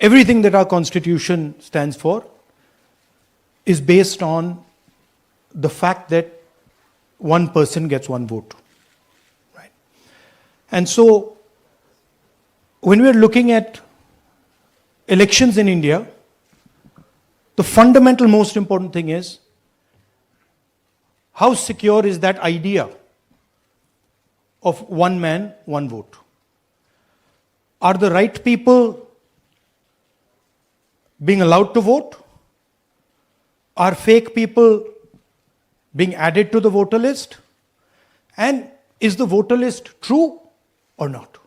everything that our constitution stands for is based on the fact that one person gets one vote. Right? And so, when we're looking at elections in India, the fundamental most important thing is how secure is that idea of one man, one vote? Are the right people being allowed to vote? Are fake people being added to the voter list? And is the voter list true or not?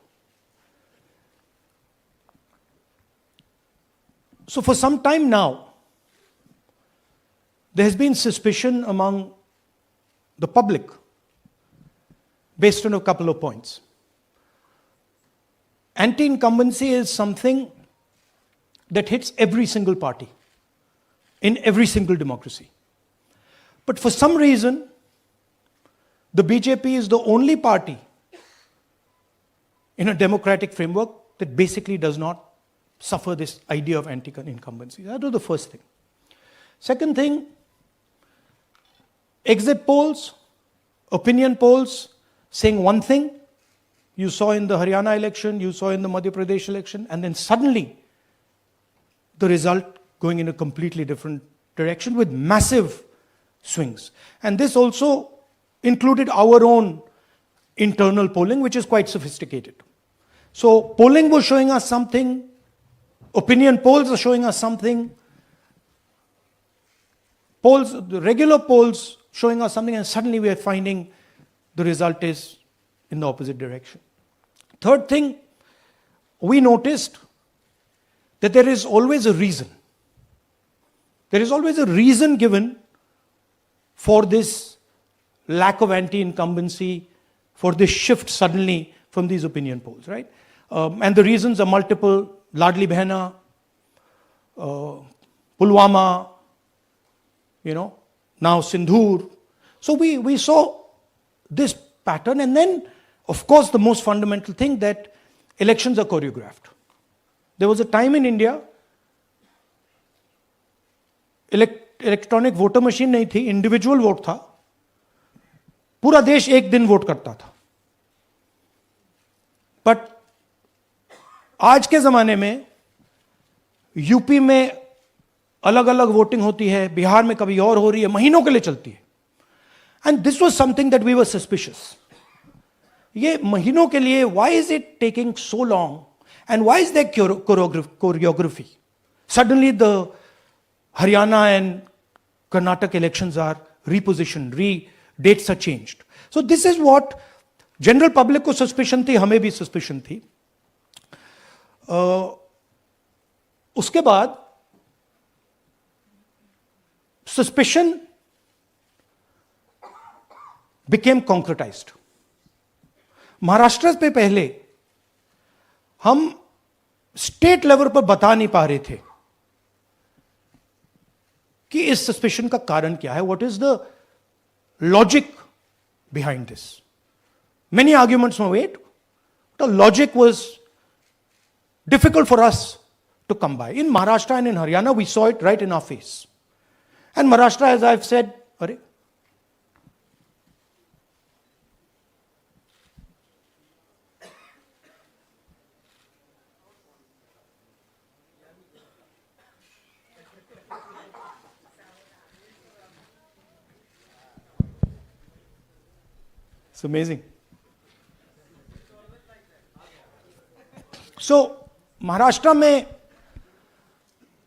So for some time now, there has been suspicion among the public based on a couple of points. Anti-incumbency is something that hits every single party in every single democracy. But for some reason, the BJP is the only party in a democratic framework that basically does not suffer this idea of anti-incumbency. That was the first thing. Second thing, exit polls, opinion polls saying one thing, you saw in the Haryana election, you saw in the Madhya Pradesh election, and then suddenly the result going in a completely different direction with massive swings. And this also included our own internal polling, which is quite sophisticated. So polling was showing us something, opinion polls are showing us something, polls, the regular polls showing us something, and suddenly we are finding the result is in the opposite direction. Third thing, we noticed that there is always a reason. There is always a reason given for this lack of anti-incumbency, for this shift suddenly from these opinion polls, right? And the reasons are multiple. Ladli Behna, Pulwama, now Sindhur. So we saw this pattern, and then, of course, the most fundamental thing that elections are choreographed. There was a time in India, electronic voter machine नहीं थी, individual vote था, पूरा देश एक दिन vote करता था. But आज के जमाने में यूपी में अलग अलग वोटिंग होती है, बिहार में कभी और हो रही है, महीनों के लिए चलती है. And this was something that we were suspicious. ये महीनों के लिए, why is it taking so long and why is there choreography? Suddenly the Haryana and Karnataka elections are repositioned, dates are changed. So this is what general public को suspicion थी, हमें भी suspicion थी. उसके बाद suspicion became concretized. महाराष्ट्र पे पहले हम स्टेट लेवल पर बता नहीं पा रहे थे कि इस सस्पेशन का कारण क्या है, what is the logic behind this. Many arguments were made, the logic was difficult for us to come by. In Maharashtra and in Haryana we saw it right in our face. And Maharashtra, as I have said, अरे It's amazing. So, Maharashtra में,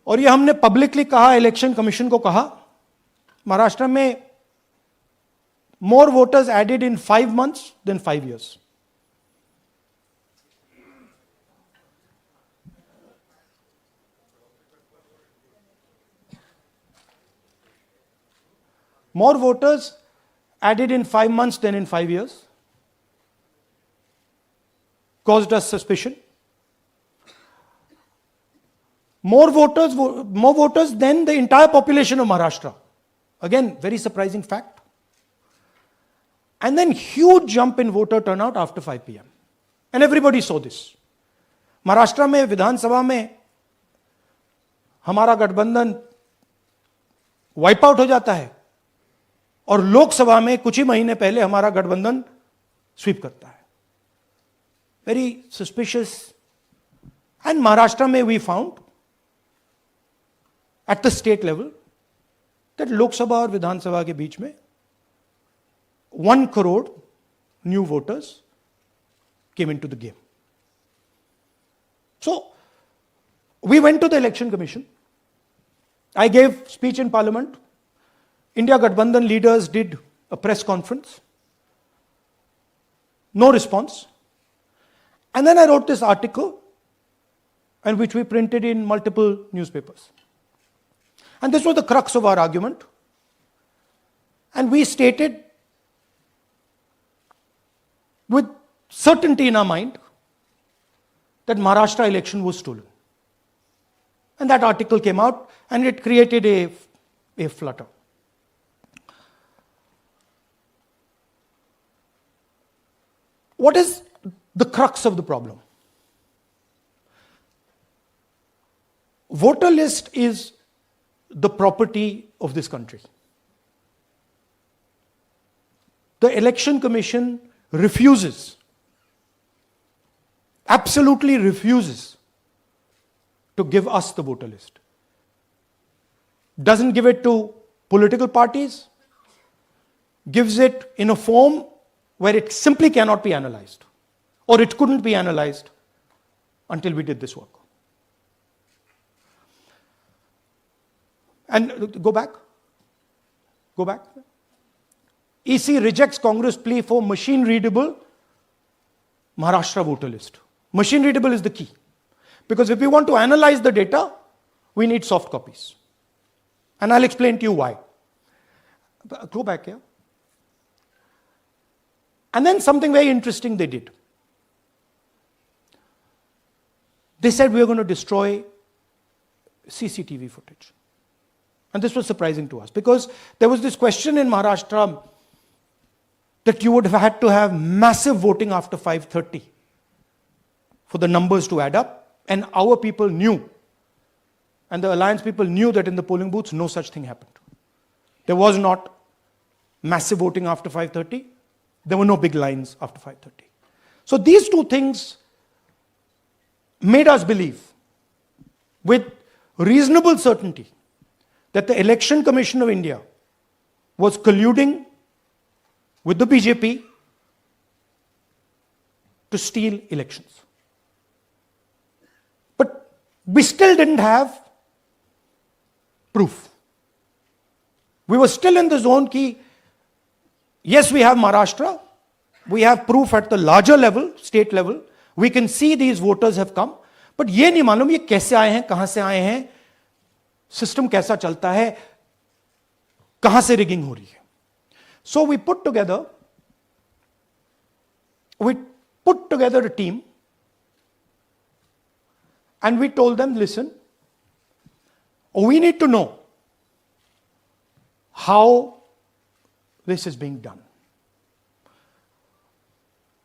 और ये हमने publicly कहा, election commission को कहा, महाराष्ट्र में more voters added in 5 months than 5 years. More voters added in 5 months than in 5 years, caused us suspicion. More voters than the entire population of Maharashtra. Again, very surprising fact. And then huge jump in voter turnout after 5 p.m. And everybody saw this. Maharashtra में विधानसभा में हमारा गठबंधन wipe out हो जाता है और लोकसभा में कुछ ही महीने पहले हमारा गठबंधन स्वीप करता है. Very suspicious. एंड महाराष्ट्र में we found at the state level that Lok Sabha और विधानसभा के बीच में 1 crore new voters came into the game. So we went to the election commission. I gave speech in parliament. India Gathbandhan leaders did a press conference. No response. And then I wrote this article, and which we printed in multiple newspapers. And this was the crux of our argument. And we stated with certainty in our mind that Maharashtra election was stolen. And that article came out and it created a flutter. What is the crux of the problem? Voter list is the property of this country. The Election Commission refuses, absolutely refuses to give us the voter list. Doesn't give it to political parties, gives it in a form where it simply cannot be analyzed, or it couldn't be analyzed until we did this work. And go back. EC rejects Congress plea for machine readable Maharashtra voter list. Machine readable is the key. Because if we want to analyze the data, we need soft copies. And I'll explain to you why. Go back here. And then something very interesting they did. They said we are going to destroy CCTV footage. And this was surprising to us because there was this question in Maharashtra that you would have had to have massive voting after 5:30 for the numbers to add up. And our people knew, and the alliance people knew that in the polling booths, no such thing happened. There was not massive voting after 5:30. There were no big lines after 5:30. So these two things made us believe with reasonable certainty that the Election Commission of India was colluding with the BJP to steal elections. But we still didn't have proof. We were still in the zone ki, yes, we have Maharashtra, we have proof at the larger level, state level, we can see these voters have come, but ये नहीं मालूम ये कैसे आए हैं, कहां से आए हैं, सिस्टम कैसा चलता है, कहां से रिगिंग हो रही है. So we put together a team and we told them, listen, we need to know how this is being done.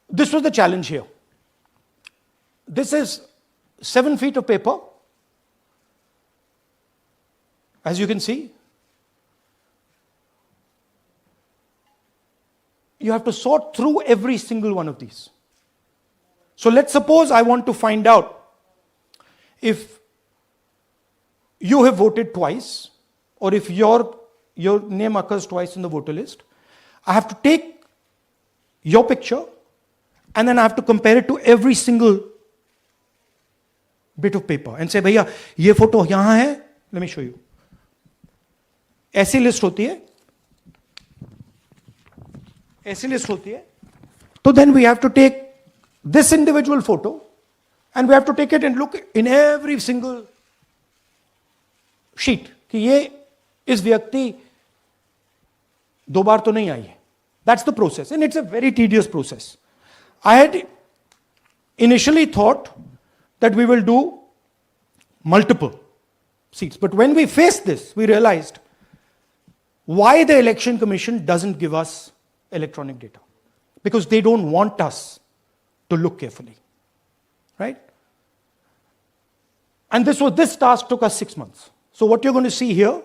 This was the challenge here. This is 7 feet of paper. As you can see, you have to sort through every single one of these. So let's suppose I want to find out if you have voted twice or if your name occurs twice in the voter list. I have to take your picture and then I have to compare it to every single bit of paper and say, भैया ये photo यहां है, let me show you. ऐसी list होती है, तो then we have to take this individual photo and we have to take it and look in every single sheet कि ये इस व्यक्ति दो बार तो नहीं आई है. That's the process and it's a very tedious process. I had initially thought that we will do multiple seats, but when we faced this, we realized why the Election Commission doesn't give us electronic data. Because they don't want us to look carefully. Right? And this task took us 6 months. So what you're going to see here